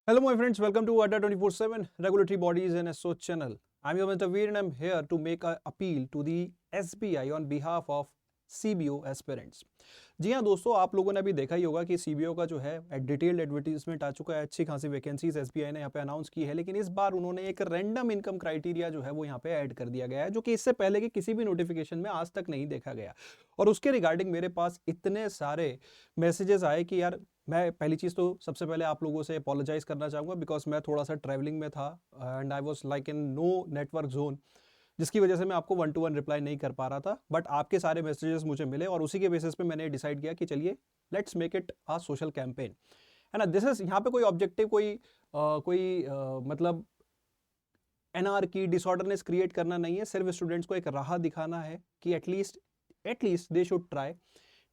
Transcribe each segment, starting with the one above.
Hello, my friends. Welcome to Adda 24/7 Regulatory Bodies and SO channel. I'm your Mr. Veer and I'm here to make an appeal to the SBI on behalf of CBO aspirants. जी हाँ दोस्तों, आप लोगों ने अभी देखा ही होगा कि CBO का जो है डिटेल्ड एडवर्टीजमेंट आ चुका है। अच्छी खासी वैकेंसीज एसबीआई ने यहाँ पे अनाउंस की है, लेकिन इस बार उन्होंने एक रैंडम इनकम क्राइटेरिया जो है वो यहाँ पे ऐड कर दिया गया है, जो कि इससे पहले के किसी भी नोटिफिकेशन में आज तक नहीं देखा गया। और उसके रिगार्डिंग मेरे पास इतने सारे मैसेजेस आए कि यार, मैं पहली चीज़ तो सबसे पहले आप लोगों से अपोलोजाइज करना चाहूँगा, बिकॉज मैं थोड़ा सा ट्रैवलिंग में था and I was like in no network zone, जिसकी वजह से मैं आपको 1-to-1 रिप्लाई नहीं कर पा रहा था। बट आपके सारे मैसेजेस मुझे मिले और उसी के बेसिस पे मैंने डिसाइड किया कि चलिए let's make it a social campaign, है ना। दिस इज यहाँ पे कोई ऑब्जेक्टिव, मतलब एनआरकी डिसऑर्डरनेस क्रिएट करना नहीं है। सिर्फ स्टूडेंट्स को एक राह दिखाना है कि एटलीस्ट दे शुड ट्राई।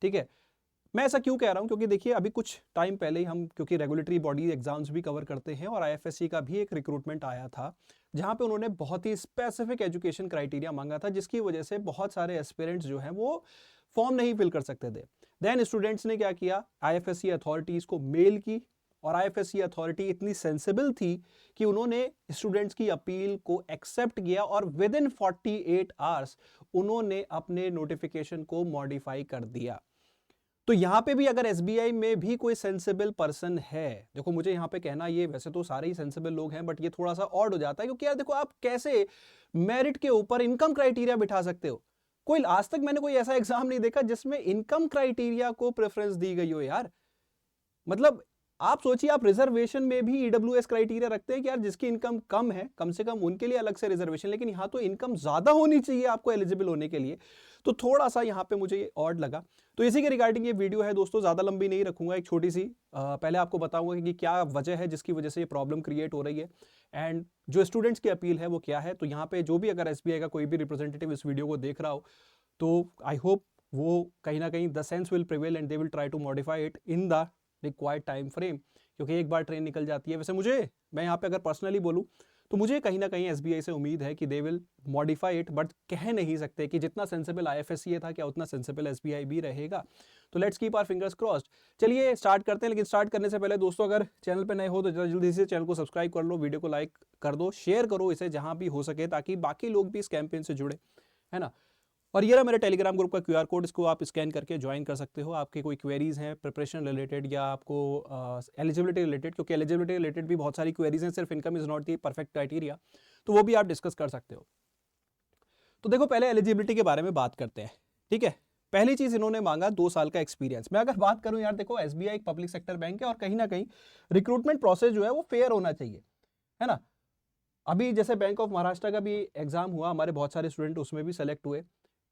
ठीक है, मैं ऐसा क्यों कह रहा हूं, क्योंकि देखिए अभी कुछ टाइम पहले ही हम, क्योंकि रेगुलेटरी बॉडी एग्जाम्स भी कवर करते हैं, और आईएफएससी का भी एक रिक्रूटमेंट आया था जहां पे उन्होंने बहुत ही स्पेसिफिक एजुकेशन क्राइटेरिया मांगा था, जिसकी वजह से बहुत सारे एस्पिरेंट्स जो हैं वो फॉर्म नहीं फिल कर सकते थे। देन स्टूडेंट्स ने क्या किया, आईएफएससी अथॉरिटीज को मेल की, और आईएफएससी अथॉरिटी इतनी सेंसिबल थी कि उन्होंने स्टूडेंट्स की अपील को एक्सेप्ट किया और विद इन 48 आवर्स उन्होंने अपने नोटिफिकेशन को मॉडिफाई कर दिया। तो यहां पे भी अगर एसबीआई में भी कोई सेंसिबल पर्सन है, देखो मुझे यहां पे कहना, ये वैसे तो सारे ही सेंसिबल लोग हैं, बट ये थोड़ा सा ऑड हो जाता है, क्योंकि यार देखो, आप कैसे मेरिट के ऊपर इनकम क्राइटेरिया बिठा सकते हो। कोई आज तक मैंने कोई ऐसा एग्जाम नहीं देखा जिसमें इनकम क्राइटेरिया को प्रेफरेंस दी गई हो यार। मतलब आप सोचिए, आप रिजर्वेशन में भी ईडब्ल्यूएस क्राइटेरिया रखते हैं कि यार जिसकी इनकम कम है, कम से कम उनके लिए अलग से रिजर्वेशन, लेकिन यहां तो इनकम ज्यादा होनी चाहिए आपको एलिजिबल होने के लिए। तो थोड़ा सा यहां पे मुझे ऑड लगा। तो इसी के रिगार्डिंग ये वीडियो है दोस्तों, ज्यादा लंबी नहीं रखूंगा, एक छोटी सी पहले आपको बताऊंगा कि क्या वजह है जिसकी वजह से ये प्रॉब्लम क्रिएट हो रही है, एंड जो स्टूडेंट्स की अपील है वो क्या है। तो यहाँ पे जो भी अगर एसबीआई का कोई भी रिप्रेजेंटेटिव इस वीडियो को देख रहा हो, तो आई होप वो कहीं ना कहीं the sense will prevail and they will try to modify it in the required time frame, क्योंकि एक बार ट्रेन निकल जाती है। वैसे मैं यहाँ पे अगर पर्सनली बोलूँ तो मुझे कहीं ना कहीं एसबीआई से उम्मीद है कि they will modify it, but कह नहीं सकते कि जितना सेंसिबल आईएफएससी था क्या उतना सेंसिबल एसबीआई भी रहेगा। तो let's keep our fingers crossed. चलिए स्टार्ट करते हैं, लेकिन स्टार्ट करने से पहले दोस्तों, अगर चैनल पे नए हो तो जल्दी से चैनल को सब्सक्राइब कर लो, वीडियो को लाइक कर दो, शेयर करो इसे जहां भी हो सके, ताकि बाकी लोग भी इस कैंपेन से जुड़े, है ना। और ये रहा मेरे टेलीग्राम ग्रुप का क्यूआर कोड, इसको आप स्कैन करके ज्वाइन कर सकते हो। आपके कोई क्वेरीज हैं प्रिपरेशन रिलेटेड या आपको एलिजिबिलिटी रिलेटेड, क्योंकि एलिजिबिलिटी रिलेटेड भी बहुत सारी क्वेरीज हैं, सिर्फ income is not the perfect criteria, तो वो भी आप डिस्कस कर सकते हो। तो देखो, पहले एलिजिबिलिटी के बारे में बात करते हैं। ठीक है, पहली चीज इन्होंने मांगा 2 साल का एक्सपीरियंस। मैं अगर बात करूं यार, देखो एसबीआई एक पब्लिक सेक्टर बैंक है, और कहीं ना कहीं रिक्रूटमेंट प्रोसेस जो है वो फेयर होना चाहिए, है ना। अभी जैसे बैंक ऑफ महाराष्ट्र का भी एग्जाम हुआ, हमारे बहुत सारे स्टूडेंट उसमें भी सेलेक्ट हुए।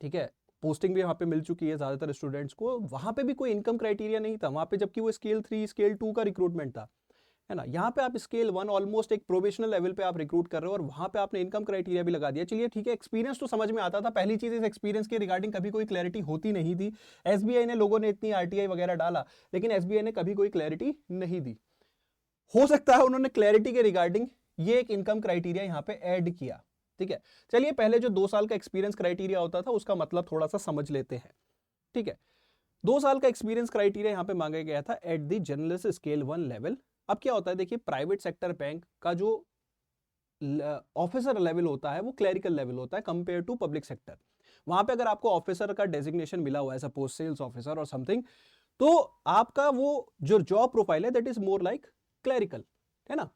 ठीक है, पोस्टिंग भी वहाँ पे मिल चुकी है ज़्यादातर स्टूडेंट्स को। वहाँ पे भी कोई इनकम क्राइटेरिया नहीं था वहाँ पे, जबकि वो स्केल 3 स्केल 2 का रिक्रूटमेंट था, है ना। यहाँ पे आप स्केल 1 ऑलमोस्ट एक प्रोबेशनल लेवल पे आप रिक्रूट कर रहे हो, और वहाँ पे आपने इनकम क्राइटेरिया भी लगा दिया। चलिए ठीक है, एक्सपीरियंस तो समझ में आता था। पहली चीज़, इस एक्सपीरियंस के रिगार्डिंग कभी कोई क्लैरिटी होती नहीं थी। एसबीआई ने, लोगों ने इतनी आरटीआई वगैरह डाला, लेकिन एसबीआई ने कभी कोई क्लैरिटी नहीं दी। हो सकता है उन्होंने क्लैरिटी के रिगार्डिंग ये एक इनकम क्राइटेरिया यहाँ पे ऐड किया। ठीक है, चलिए पहले जो 2 साल का एक्सपीरियंस क्राइटेरिया होता था उसका मतलब थोड़ा सा समझ लेते हैं। ठीक है, 2 साल का एक्सपीरियंस क्राइटेरिया यहाँ पे मांगा गया था at the journalist scale 1 level. अब क्या होता है, देखिए प्राइवेट सेक्टर बैंक का जो ऑफिसर लेवल होता है वो क्लरिकल लेवल होता है कंपेयर टू पब्लिक सेक्टर। वहां पे अगर आपको ऑफिसर का डेजिग्नेशन मिला हुआ है, सपोज सेल्स ऑफिसर और समथिंग, तो आपका वो जो जॉब प्रोफाइल है that is more like clerical, है ना।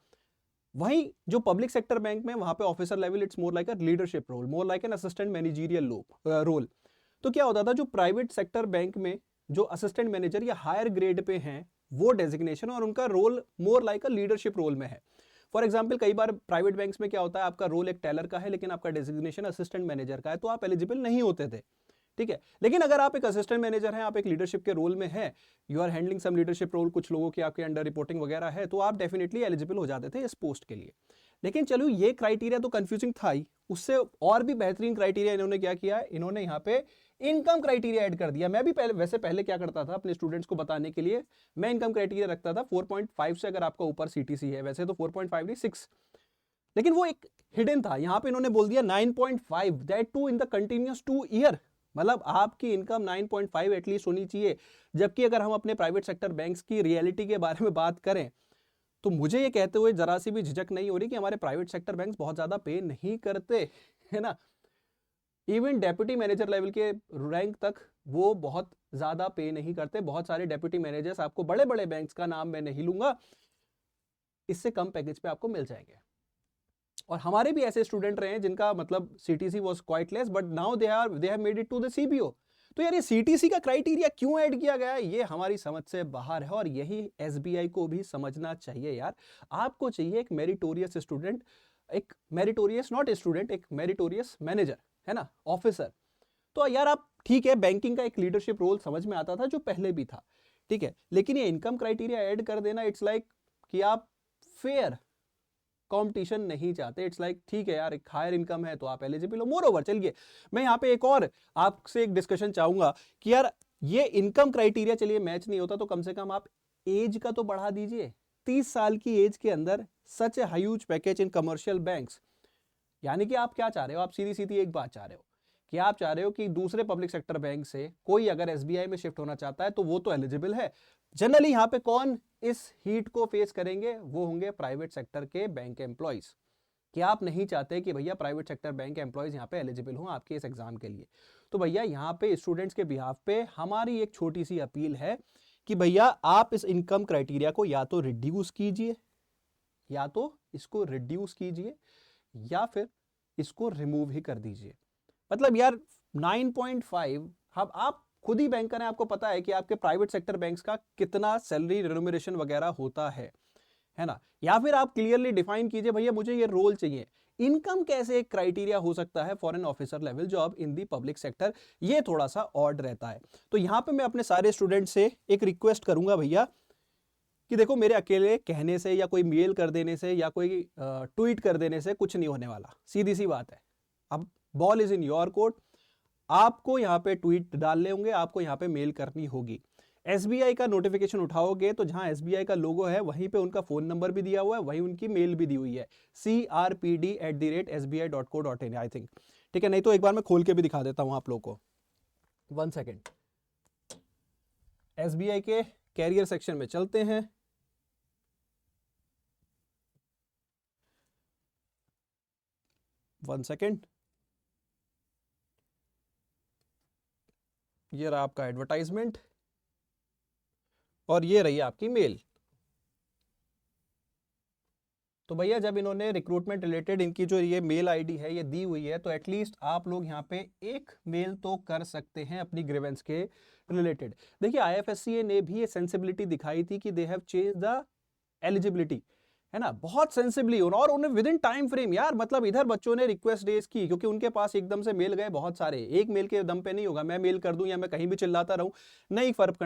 वहीं जो पब्लिक सेक्टर बैंक में, वहां पे officer level it's more like a leadership role, more like an assistant managerial role. तो क्या होता था, जो प्राइवेट सेक्टर बैंक में जो असिस्टेंट मैनेजर या हायर ग्रेड पे हैं, वो डेजिग्नेशन और उनका role more like a leadership role में है। फॉर एग्जाम्पल, कई बार प्राइवेट बैंक्स में क्या होता है, आपका रोल एक टेलर का है लेकिन आपका डेजिग्नेशन असिस्टेंट मैनेजर का है, तो आप एलिजिबल नहीं होते थे। ठीक है, लेकिन अगर आप एक असिस्टेंट मैनेजर हैं, आप एक लीडरशिप के रोल में हैं, you are handling some leadership role, कुछ लोगों की आपके अंडर रिपोर्टिंग वगैरह है, तो आप डेफिनेटली एलिजिबल हो जाते थे इस पोस्ट के लिए। लेकिन चलो, ये क्राइटेरिया तो कंफ्यूजिंग था ही, उससे और भी बेहतरीन क्राइटेरिया इन्होंने क्या किया, इन्होंने यहाँ पे इनकम क्राइटेरिया ऐड कर दिया। मैं भी पहले क्या करता था अपने स्टूडेंट्स को बताने के लिए, मैं इनकम क्राइटेरिया रखता था 4.5 से, अगर आपका ऊपर सीटीसी है, वैसे तो 4.5 नहीं 6, लेकिन वो एक हिडन था। यहां पे इन्होंने बोल दिया 9.5, that too in the continuous 2 year, मतलब आपकी इनकम 9.5 एटलीस्ट होनी चाहिए। जबकि अगर हम अपने प्राइवेट सेक्टर बैंक्स की रियलिटी के बारे में बात करें, तो मुझे ये कहते हुए जरा सी भी झिझक नहीं हो रही कि हमारे प्राइवेट सेक्टर बैंक्स बहुत ज्यादा पे नहीं करते, है ना। इवन डेप्यूटी मैनेजर लेवल के रैंक तक वो बहुत ज्यादा पे नहीं करते। बहुत सारे डेप्यूटी मैनेजर्स आपको बड़े बड़े बैंक्स का नाम मैं नहीं लूंगा, इससे कम पैकेज पे आपको मिल जाएंगे। और हमारे भी ऐसे स्टूडेंट रहे हैं जिनका मतलब CTC was quite less, but now they have made it to the CBO. तो यार ये सीटीसी का क्राइटेरिया क्यों ऐड किया गया है, ये हमारी समझ से बाहर है, और यही एसबीआई को भी समझना चाहिए यार। आपको चाहिए एक मेरिटोरियस स्टूडेंट, एक मेरिटोरियस नॉट स्टूडेंट, एक मेरिटोरियस मैनेजर, है ना, ऑफिसर। तो यार आप ठीक है, बैंकिंग का एक लीडरशिप रोल समझ में आता था जो पहले भी था, ठीक है, लेकिन ये इनकम क्राइटेरिया ऐड कर देना, इट्स लाइक कि आप फेयर कंपटीशन नहीं चाहते। इट्स लाइक ठीक है यार, एक हायर इनकम है तो आप एलिजिबल हो। मोर ओवर, चलिए मैं यहाँ पे एक और आपसे एक डिस्कशन चाहूंगा कि यार ये इनकम क्राइटेरिया चलिए मैच नहीं होता, तो कम से कम आप एज का तो बढ़ा दीजिए। 30 साल की एज के अंदर such a huge package in commercial banks. यानी कि आप क्या चाह रहे हो, आप सीधी सीधी एक बात चाह रहे हो कि आप चाह रहे हो कि दूसरे पब्लिक सेक्टर बैंक से कोई अगर एसबीआई में शिफ्ट होना चाहता है तो वो तो एलिजिबल है। जनरली यहां पे कौन इस हीट को फेस करेंगे, वो होंगे प्राइवेट सेक्टर के बैंक एम्प्लॉइज। कि आप नहीं चाहते कि भैया प्राइवेट सेक्टर बैंक एम्प्लॉइज यहाँ पे एलिजिबल हों आपके इस एग्जाम के लिए। तो भैया यहाँ पे स्टूडेंट्स के बिहाफ पे हमारी एक छोटी सी अपील है कि भैया आप इस इनकम क्राइटेरिया को या तो रिड्यूस कीजिए, या तो इसको रिड्यूस कीजिए, या फिर इसको रिमूव ही कर दीजिए। मतलब यार 9.5, हम आप खुद ही बैंकर हैं, आपको पता है कि आपके प्राइवेट सेक्टर बैंक्स का कितना सैलरी रेम्यूनरेशन वगैरह होता है ना। या फिर आप क्लियरली डिफाइन कीजिए भैया मुझे ये रोल चाहिए। इनकम कैसे एक क्राइटेरिया हो सकता है for an officer level job in the public sector, ये थोड़ा सा ऑड रहता है। तो यहां पे मैं अपने सारे स्टूडेंट से एक रिक्वेस्ट करूंगा भैया कि देखो मेरे अकेले कहने से या कोई मेल कर देने से या कोई ट्वीट कर देने से कुछ नहीं होने वाला, सीधी सी बात है। अब ball is in your court, आपको यहाँ पे ट्वीट डालने होंगे, आपको यहाँ पे मेल करनी होगी। एसबीआई का नोटिफिकेशन उठाओगे तो जहां एसबीआई का लोगो है वहीं पे उनका फोन नंबर भी दिया हुआ है, वहीं उनकी मेल भी दी हुई है, crpd@sbi.co.in आई थिंक, ठीक है। नहीं तो एक बार मैं खोल के भी दिखा देता हूं आप लोगों को, 1 सेकेंड। एसबीआई के कैरियर सेक्शन में चलते हैं, 1 सेकेंड। ये रहा आपका एडवर्टाइजमेंट और ये रही आपकी मेल। तो भैया जब इन्होंने रिक्रूटमेंट रिलेटेड इनकी जो ये मेल आईडी है ये दी हुई है, तो एटलीस्ट आप लोग यहाँ पे एक मेल तो कर सकते हैं अपनी ग्रीवेंस के रिलेटेड। देखिए आईएफएससी ने भी ये सेंसिबिलिटी दिखाई थी कि they have change the eligibility, है ना, बहुत सेंसिबली, और उन्हें विद इन टाइम फ्रेम। यार मतलब इधर बच्चों ने रिक्वेस्ट रेज की क्योंकि उनके पास एकदम से मेल गए बहुत सारे, एक मेल के दम पे नहीं होगा, मैं मेल कर दूं या मैं कहीं भी चिल्लाता रहूं, नहीं फर्क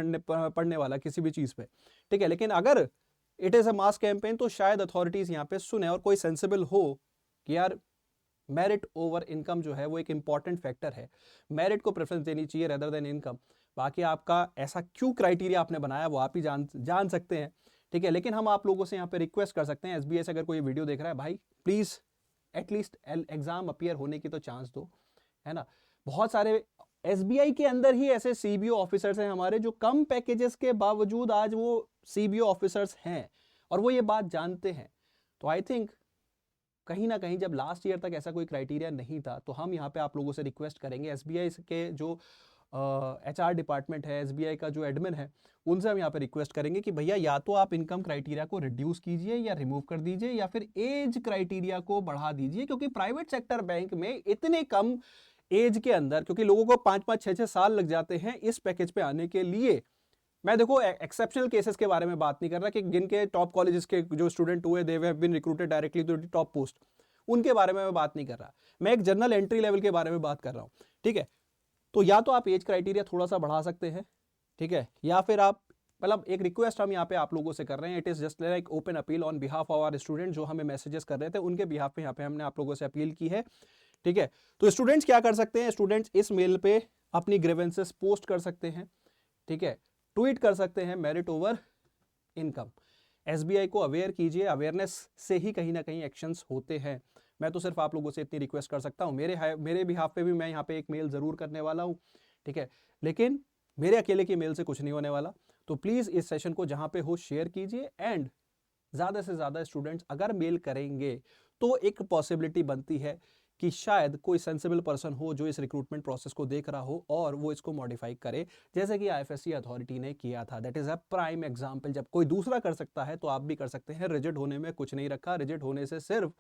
पड़ने वाला किसी भी चीज पे, ठीक है। लेकिन अगर it is a mass campaign तो शायद अथॉरिटीज यहाँ पे सुने और कोई सेंसिबल हो कि यार मेरिट ओवर इनकम जो है वो एक इंपॉर्टेंट फैक्टर है, मेरिट को प्रेफरेंस देनी चाहिए रेदर देन इनकम। बाकी आपका ऐसा क्यों क्राइटेरिया आपने बनाया वो आप ही जान सकते हैं, ठीक है। लेकिन हम आप लोगों से यहाँ पे रिक्वेस्ट कर सकते हैं, एसबीआई से अगर कोई वीडियो देख रहा है भाई प्लीज एटलीस्ट एग्जाम अपीयर होने की तो चांस दो, है ना। बहुत सारे एसबीआई के अंदर ही ऐसे सीबीओ ऑफिसर्स हैं हमारे जो कम पैकेजेस के बावजूद आज वो सीबीओ ऑफिसर्स हैं और वो ये बात जानते हैं। तो आई थिंक कहीं ना कहीं जब लास्ट ईयर तक ऐसा कोई क्राइटेरिया नहीं था, तो हम यहाँ पे आप लोगों से रिक्वेस्ट करेंगे, एसबीआई के जो एचआर डिपार्टमेंट है, एसबीआई का जो एडमिन है, उनसे हम यहाँ पे रिक्वेस्ट करेंगे कि भैया या तो आप इनकम क्राइटेरिया को रिड्यूस कीजिए या रिमूव कर दीजिए या फिर एज क्राइटेरिया को बढ़ा दीजिए, क्योंकि प्राइवेट सेक्टर बैंक में इतने कम एज के अंदर, क्योंकि लोगों को 5-5, 6-6 साल लग जाते हैं इस पैकेज पे आने के लिए। मैं देखो एक्सेप्शनल केसेस के बारे में बात नहीं कर रहा कि जिनके टॉप कॉलेजेस के जो स्टूडेंट हुए they have been recruited directly to the top post, उनके बारे में मैं बात नहीं कर रहा, मैं एक जनरल एंट्री लेवल के बारे में बात कर रहा हूं, ठीक है। तो या तो आप एज क्राइटेरिया थोड़ा सा बढ़ा सकते हैं, ठीक है, या फिर आप मतलब एक रिक्वेस्ट हम यहाँ पे आप लोगों से कर रहे हैं, it is just like open appeal on behalf of our student जो हमें मैसेजेस कर रहे थे, उनके बिहाफ पे यहाँ पे हमने आप लोगों से अपील की है, ठीक है। तो स्टूडेंट्स क्या कर सकते हैं, स्टूडेंट्स इस मेल पे अपनी ग्रीवेंसेस पोस्ट कर सकते हैं, ठीक है, ट्वीट कर सकते हैं मेरिट ओवर इनकम। एसबीआई को अवेयर कीजिए, अवेयरनेस से ही कहीं ना कहीं एक्शंस होते हैं। मैं तो सिर्फ आप लोगों से इतनी रिक्वेस्ट कर सकता हूं, मेरे बिहाफ पे भी मैं यहाँ पे एक मेल जरूर करने वाला हूं, ठीक है, लेकिन मेरे अकेले की मेल से कुछ नहीं होने वाला। तो प्लीज इस सेशन को जहां पे हो शेयर कीजिए एंड ज़्यादा से ज़्यादा स्टूडेंट्स अगर मेल करेंगे तो एक पॉसिबिलिटी बनती है कि शायद कोई सेंसिबल पर्सन हो जो इस रिक्रूटमेंट प्रोसेस को देख रहा हो और वो इसको मॉडिफाई करे, जैसे कि आईएफएससी अथॉरिटी ने किया था। That is a prime example. जब कोई दूसरा कर सकता है तो आप भी कर सकते हैं। रिजिड होने में कुछ नहीं रखा, रिजिड होने से सिर्फ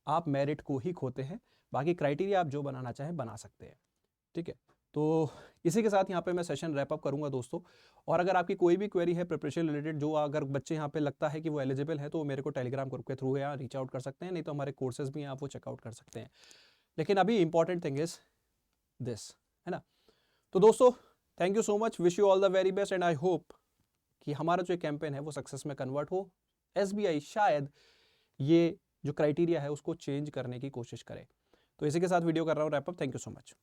आप मेरिट को ही खोते हैं, बाकी क्राइटेरिया आप जो बनाना चाहें बना सकते हैं। ठीक है, तो इसी के साथ यहाँ पे मैं सेशन रैप अप करूँगा दोस्तों। और अगर आपकी कोई भी क्वेरी है प्रिपरेशन रिलेटेड, जो अगर बच्चे यहाँ पे लगता है कि वो एलिजिबल है, तो वो मेरे को टेलीग्राम ग्रुप के थ्रू यहाँ रीच आउट कर सकते हैं, नहीं तो हमारे कोर्सेज भी हैं, आप वो चेकआउट कर सकते हैं। लेकिन अभी इंपॉर्टेंट थिंग इज दिस, है ना। तो दोस्तों thank you so much, wish you all the very best and I hope कि हमारा जो कैंपेन है वो सक्सेस में कन्वर्ट हो। एसबीआई शायद ये जो क्राइटेरिया है उसको चेंज करने की कोशिश करे। तो इसी के साथ वीडियो कर रहा हूँ wrap up. Thank you so much.